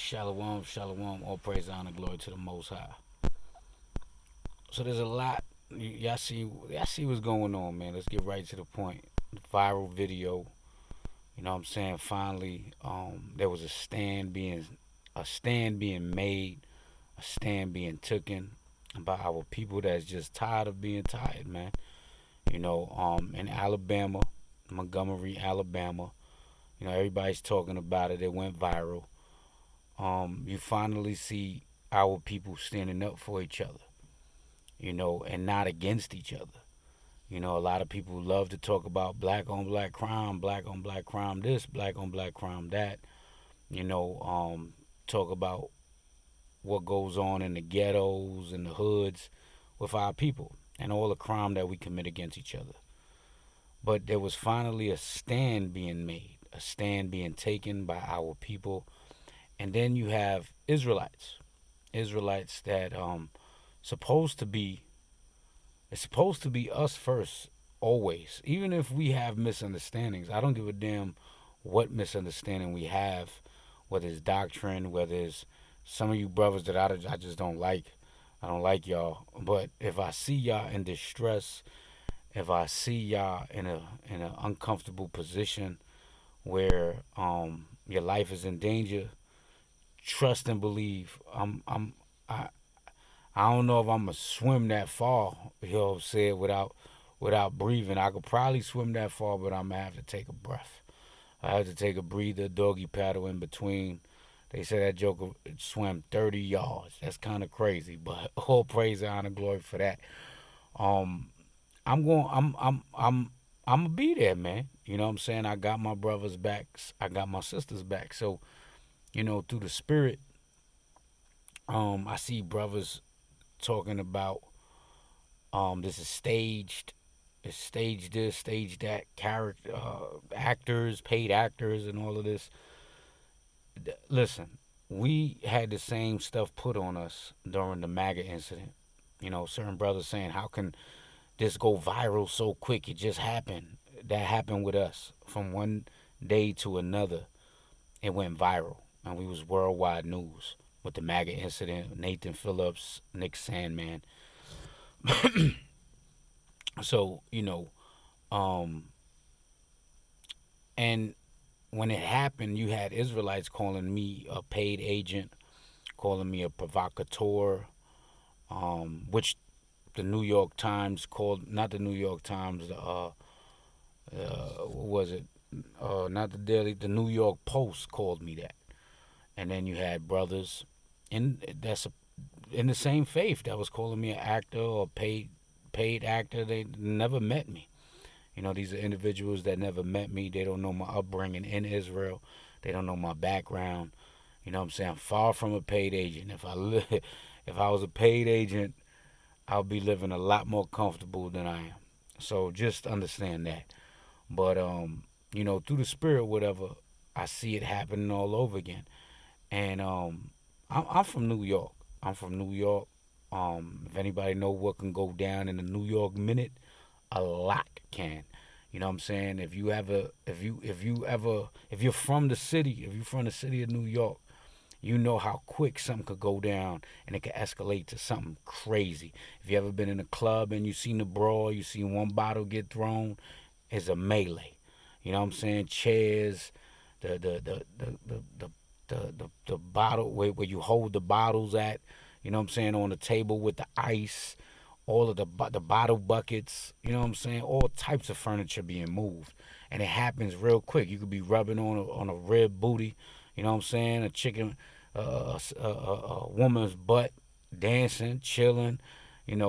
Shalom, shalom, all praise, honor, glory to the Most High. So there's a lot. Y'all see what's going on, man. Let's get right to the point. The viral video. You know what I'm saying? Finally, there was a stand being made, a stand being taken by our people that's just tired of being tired, man. In Alabama, Montgomery, Alabama. Everybody's talking about it. It went viral. You finally see our people standing up for each other, and not against each other. A lot of people love to talk about black on black crime this, black on black crime that, talk about what goes on in the ghettos and the hoods with our people and all the crime that we commit against each other. But there was finally a stand being made, a stand being taken by our people. And then you have Israelites that supposed to be it's supposed to be us first always. Even if we have misunderstandings, I don't give a damn what misunderstanding we have, whether it's doctrine, whether it's some of you brothers that I just don't like. I don't like y'all. But if I see y'all in distress, if I see y'all in an uncomfortable position where your life is in danger, trust and believe. I don't know if I'm gonna swim that far, without breathing. I could probably swim that far, but I'm gonna have to take a breath. I have to take a breather, doggy paddle in between. They say that joker swam 30 yards. That's kind of crazy, but all praise, honor, glory for that. Um, I'm going. I'm gonna be there, man. You know what I'm saying? I got my brothers' backs. I got my sisters' back. So through the spirit, I see brothers talking about this is staged. It's staged this, staged that, character, actors, paid actors, and all of this. Listen, we had the same stuff put on us during the MAGA incident. Certain brothers saying, how can this go viral so quick? It just happened. That happened with us. From one day to another, it went viral. And we was worldwide news with the MAGA incident, Nathan Phillips, Nick Sandman. So, um, and when it happened, you had Israelites calling me a paid agent, calling me a provocateur, which the New York Times called, not the New York Times, what was it? Not the New York Post called me that. And then you had brothers in the same faith that was calling me an actor or paid actor. They never met me. These are individuals that never met me. They don't know my upbringing in Israel. They don't know my background. You know what I'm saying? I'm far from a paid agent. If I was a paid agent, I'll be living a lot more comfortable than I am. So just understand that. But through the spirit, whatever, I see it happening all over again. And I'm from New York. I'm from New York. If anybody know what can go down in the New York minute, a lot can. You know what I'm saying? If you're from the city, if you're from the city of New York, you know how quick something could go down and it could escalate to something crazy. If you ever been in a club and you seen the brawl, you seen one bottle get thrown, it's a melee. You know what I'm saying? Chairs, the bottle where you hold the bottles at, you know what I'm saying, on the table with the ice, all of the bottle buckets, you know what I'm saying, all types of furniture being moved, and it happens real quick. You could be rubbing on a red booty, you know what I'm saying, a chicken, a woman's butt, dancing, chilling,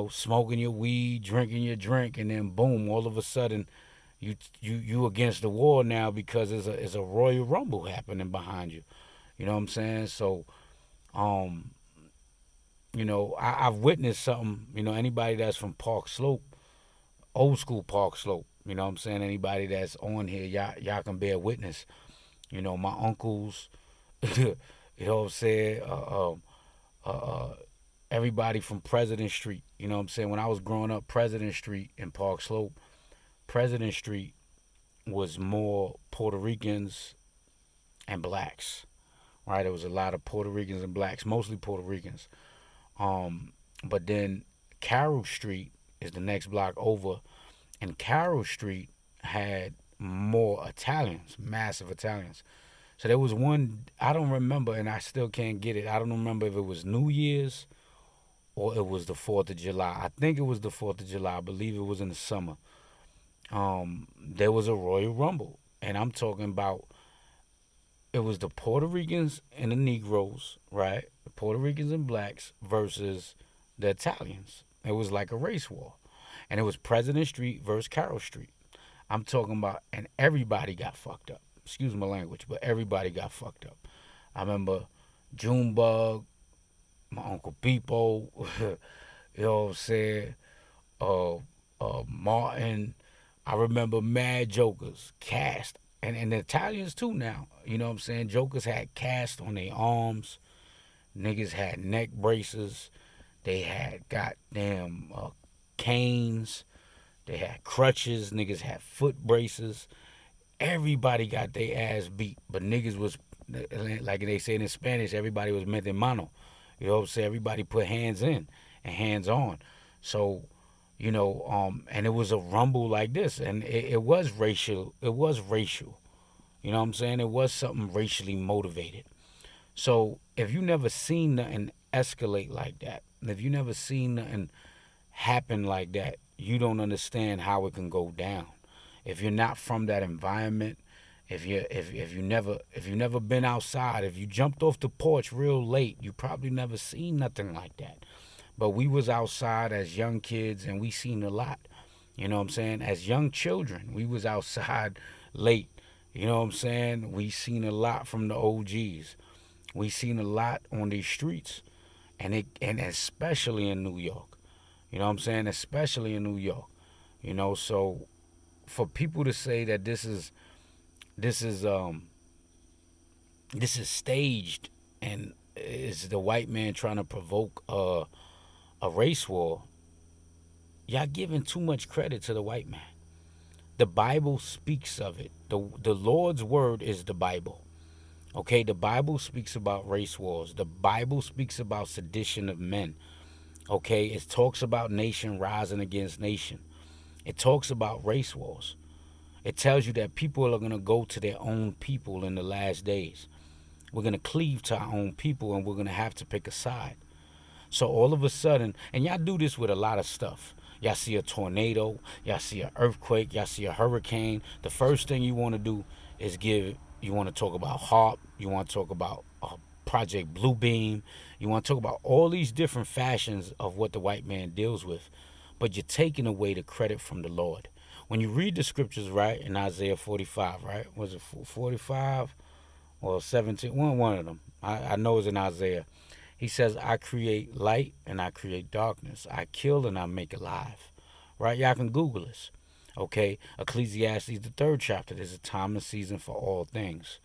smoking your weed, drinking your drink, and then boom, all of a sudden, you against the wall now because there's a Royal Rumble happening behind you. You know what I'm saying? So, I've witnessed something. Anybody that's from Park Slope, old school Park Slope, you know what I'm saying? Anybody that's on here, y'all can bear witness. My uncles, you know what I'm saying? Everybody from President Street, you know what I'm saying? When I was growing up, President Street in Park Slope, President Street was more Puerto Ricans and blacks, right? There was a lot of Puerto Ricans and blacks, mostly Puerto Ricans. But then Carroll Street is the next block over, and Carroll Street had more Italians, massive Italians. So there was one, I don't remember, and I still can't get it. I don't remember if it was New Year's or it was the 4th of July. I think it was the 4th of July. I believe it was in the summer. There was a Royal Rumble. And I'm talking about, it was the Puerto Ricans and the Negroes, right? The Puerto Ricans and blacks versus the Italians. It was like a race war. And it was President Street versus Carroll Street. I'm talking about, and everybody got fucked up. Excuse my language, but everybody got fucked up. I remember Junebug, my Uncle Beepo, you know what I'm saying? Martin. I remember mad jokers, cast, and the Italians too now. You know what I'm saying? Jokers had cast on their arms. Niggas had neck braces. They had goddamn canes. They had crutches. Niggas had foot braces. Everybody got their ass beat, but niggas was, like they say in Spanish, everybody was mete mano. You know what I'm saying? Everybody put hands in and hands on. So, you know, and it was a rumble like this, and it was racial. It was racial. You know what I'm saying? It was something racially motivated. So if you never seen nothing escalate like that, if you never seen nothing happen like that, you don't understand how it can go down. If you're not from that environment, if you never been outside, if you jumped off the porch real late, you probably never seen nothing like that. But we was outside as young kids and we seen a lot. You know what I'm saying? As young children, we was outside late. You know what I'm saying? We seen a lot from the OGs. We seen a lot on these streets, and especially in New York. You know what I'm saying? Especially in New York. You know, so for people to say that this is staged and is the white man trying to provoke a race war, y'all giving too much credit to the white man. The Bible speaks of it. The Lord's word is the Bible. Okay, the Bible speaks about race wars. The Bible speaks about sedition of men. Okay, it talks about nation rising against nation. It talks about race wars. It tells you that people are going to go to their own people in the last days. We're going to cleave to our own people, and we're going to have to pick a side. So all of a sudden, and y'all do this with a lot of stuff. Y'all see a tornado, y'all see an earthquake, y'all see a hurricane. The first thing you want to do is you want to talk about HARP, you want to talk about Project Bluebeam, you want to talk about all these different fashions of what the white man deals with. But you're taking away the credit from the Lord. When you read the scriptures, right, in Isaiah 45, right? Was it 45 or 17? One of them. I know it's in Isaiah. He says, I create light and I create darkness. I kill and I make alive. Right? Y'all can Google this. Okay? Ecclesiastes, the 3rd chapter. There's a time and season for all things.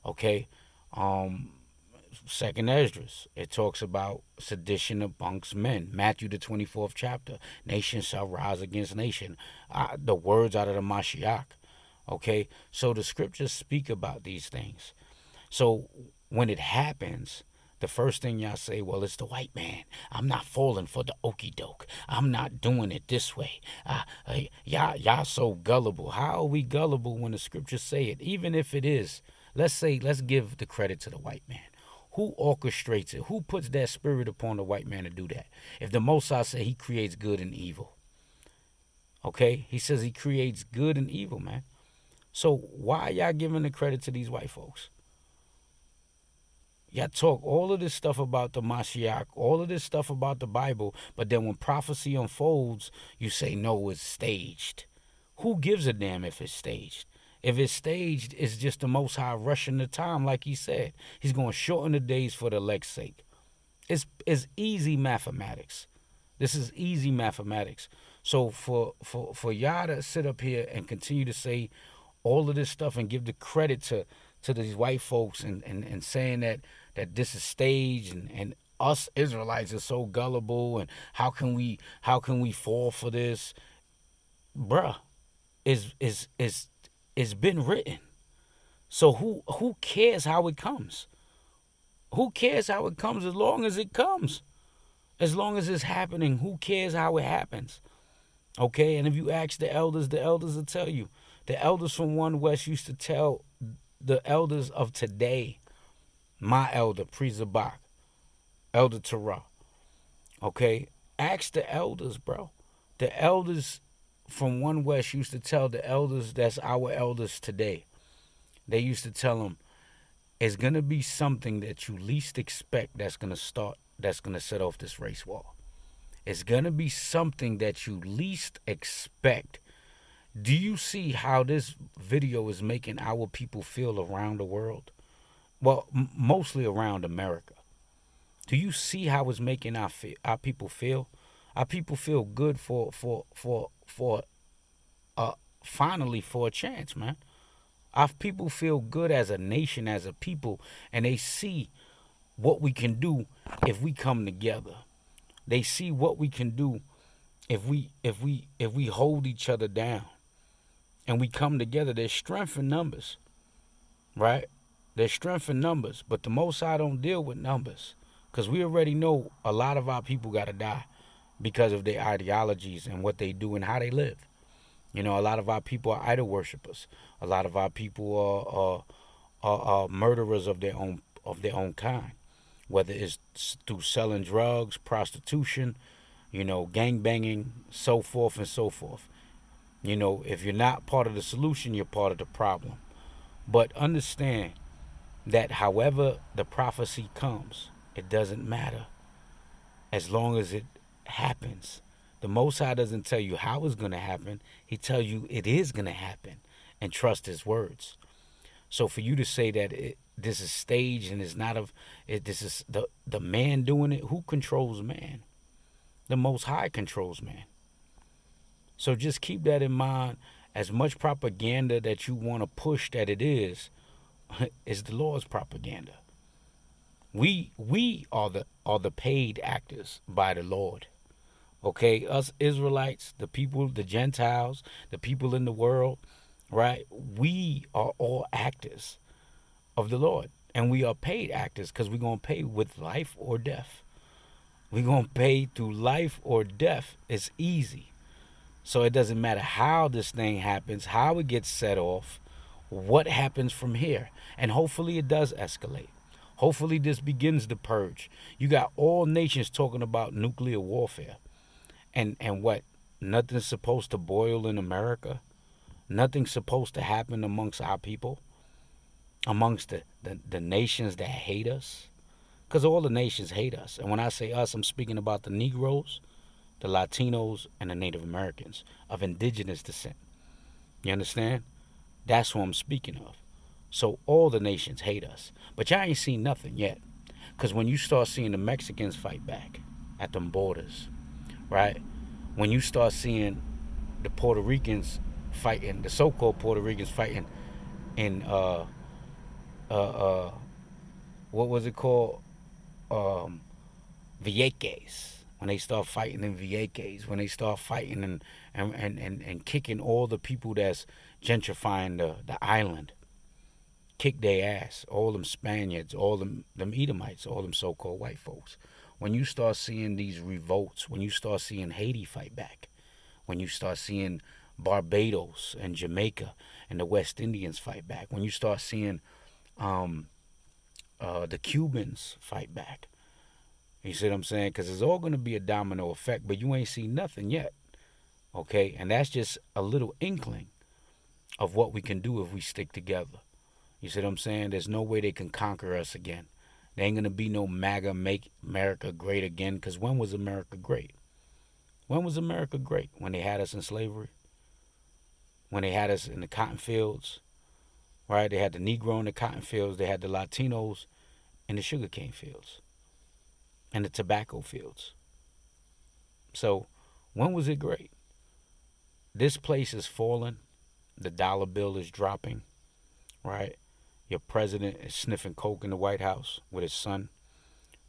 Okay? 2nd Esdras, it talks about sedition amongst men. Matthew, the 24th chapter. Nation shall rise against nation. The words out of the Mashiach. Okay? So the scriptures speak about these things. So when it happens, the first thing y'all say, well, it's the white man. I'm not falling for the okie doke. I'm not doing it this way. Y'all so gullible. How are we gullible when the scriptures say it? Even if it is, let's give the credit to the white man. Who orchestrates it? Who puts that spirit upon the white man to do that? If the Most High say he creates good and evil. Okay? He says he creates good and evil, man. So why y'all giving the credit to these white folks? Y'all talk all of this stuff about the Mashiach, all of this stuff about the Bible, but then when prophecy unfolds, you say, no, it's staged. Who gives a damn if it's staged? If it's staged, it's just the Most High rushing the time, like he said. He's going to shorten the days for the elect's sake. It's easy mathematics. This is easy mathematics. So for y'all to sit up here and continue to say all of this stuff and give the credit to these white folks and saying that this is staged and us Israelites are so gullible and how can we fall for this? Bruh, it's been written. So who cares how it comes? Who cares how it comes as long as it comes? As long as it's happening, who cares how it happens? Okay, and if you ask the elders will tell you. The elders from One West used to tell the elders of today, my elder, Pre-Zabak, Elder Terah, okay? Ask the elders, bro. The elders from One West used to tell the elders that's our elders today. They used to tell them, it's going to be something that you least expect that's going to set off this race war. It's going to be something that you least expect. Do you see how this video is making our people feel around the world? Well, mostly around America. Do you see how it's making our people feel? Our people feel good for finally for a chance, man. Our people feel good as a nation, as a people, and they see what we can do if we come together. They see what we can do if we hold each other down and we come together. There's strength in numbers, right? There's strength in numbers, but the Most High don't deal with numbers, because we already know a lot of our people got to die because of their ideologies and what they do and how they live. You know, a lot of our people are idol worshipers. A lot of our people are murderers of their own kind, whether it's through selling drugs, prostitution, you know, gang banging, so forth and so forth. You know, if you're not part of the solution, you're part of the problem. But understand that however the prophecy comes, it doesn't matter as long as it happens. The Most High doesn't tell you how it's going to happen. He tells you it is going to happen, and trust his words. So for you to say that this is staged and it's not this is the man doing it, who controls man? The Most High controls man. So just keep that in mind. As much propaganda that you want to push that it is the Lord's propaganda. We are the paid actors by the Lord. Okay, us Israelites, the people, the Gentiles, the people in the world, right? We are all actors of the Lord. And we are paid actors because we're going to pay with life or death. We're going to pay through life or death. It's easy. So it doesn't matter how this thing happens, how it gets set off, what happens from here. And hopefully it does escalate. Hopefully this begins the purge. You got all nations talking about nuclear warfare. And what? Nothing's supposed to boil in America? Nothing's supposed to happen amongst our people? Amongst the nations that hate us? Because all the nations hate us. And when I say us, I'm speaking about the Negroes, the Latinos, and the Native Americans of indigenous descent. You understand? That's who I'm speaking of. So all the nations hate us. But y'all ain't seen nothing yet. Because when you start seeing the Mexicans fight back at them borders, right? When you start seeing the Puerto Ricans fighting, the so-called Puerto Ricans fighting in what was it called? Vieques. When they start fighting in Vieques, when they start fighting and kicking all the people that's gentrifying the island, kick their ass, all them Spaniards, all them Edomites, all them so-called white folks. When you start seeing these revolts, when you start seeing Haiti fight back, when you start seeing Barbados and Jamaica and the West Indians fight back, when you start seeing the Cubans fight back, you see what I'm saying? Because it's all going to be a domino effect, but you ain't seen nothing yet, okay? And that's just a little inkling of what we can do if we stick together. You see what I'm saying? There's no way they can conquer us again. There ain't going to be no MAGA, make America great again, because when was America great? When was America great? When they had us in slavery? When they had us in the cotton fields, right? They had the Negro in the cotton fields. They had the Latinos in the sugarcane fields and the tobacco fields. So when was it great? This place is falling. The dollar bill is dropping, right? Your president is sniffing coke in the White House with his son,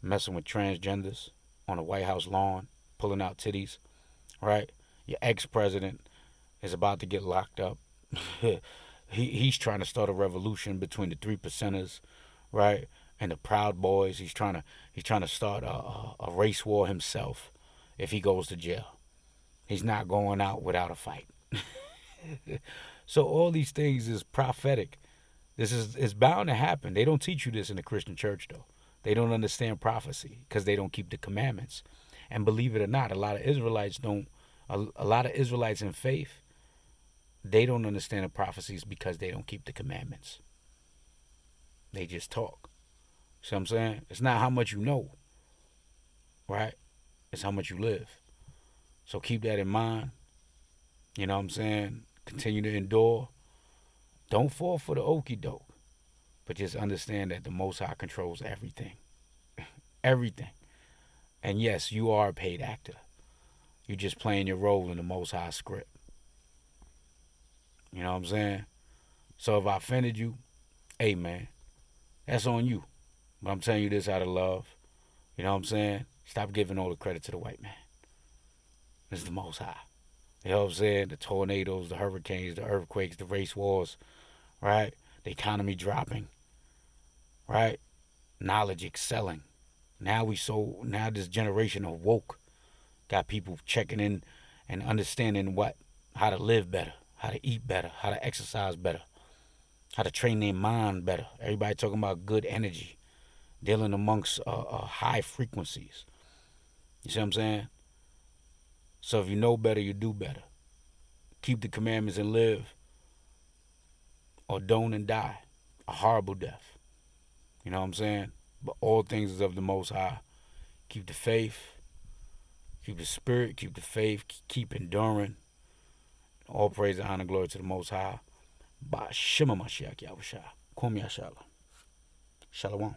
messing with transgenders on the White House lawn, pulling out titties, right? Your ex-president is about to get locked up. He's trying to start a revolution between the 3%ers, right? and the Proud Boys. He's trying to start a race war himself if he goes to jail. He's not going out without a fight. So all these things is prophetic. This is bound to happen. They don't teach you this in the Christian church, though. They don't understand prophecy because they don't keep the commandments. And believe it or not, a lot of Israelites don't. A lot of Israelites in faith, they don't understand the prophecies because they don't keep the commandments. They just talk. See what I'm saying? It's not how much you know, right? It's how much you live. So keep that in mind. You know what I'm saying? Continue to endure. Don't fall for the okie doke, but just understand that the Most High controls everything. Everything. And yes, you are a paid actor. You're just playing your role in the Most High script. You know what I'm saying? So if I offended you, hey man, that's on you. But I'm telling you this out of love. You know what I'm saying? Stop giving all the credit to the white man. It's the Most High. You know what I'm saying? The tornadoes, the hurricanes, the earthquakes, the race wars, right? The economy dropping, right? Knowledge excelling. Now this generation of woke got people checking in and understanding how to live better, how to eat better, how to exercise better, how to train their mind better. Everybody talking about good energy, dealing amongst high frequencies. You see what I'm saying? So if you know better, you do better. Keep the commandments and live, or don't and die a horrible death. You know what I'm saying? But all things is of the Most High. Keep the faith, keep the spirit, keep the faith, keep enduring. All praise and honor, glory to the Most High. Ba Shema Mashiach Yahushua. Kum Yashala. Shalom.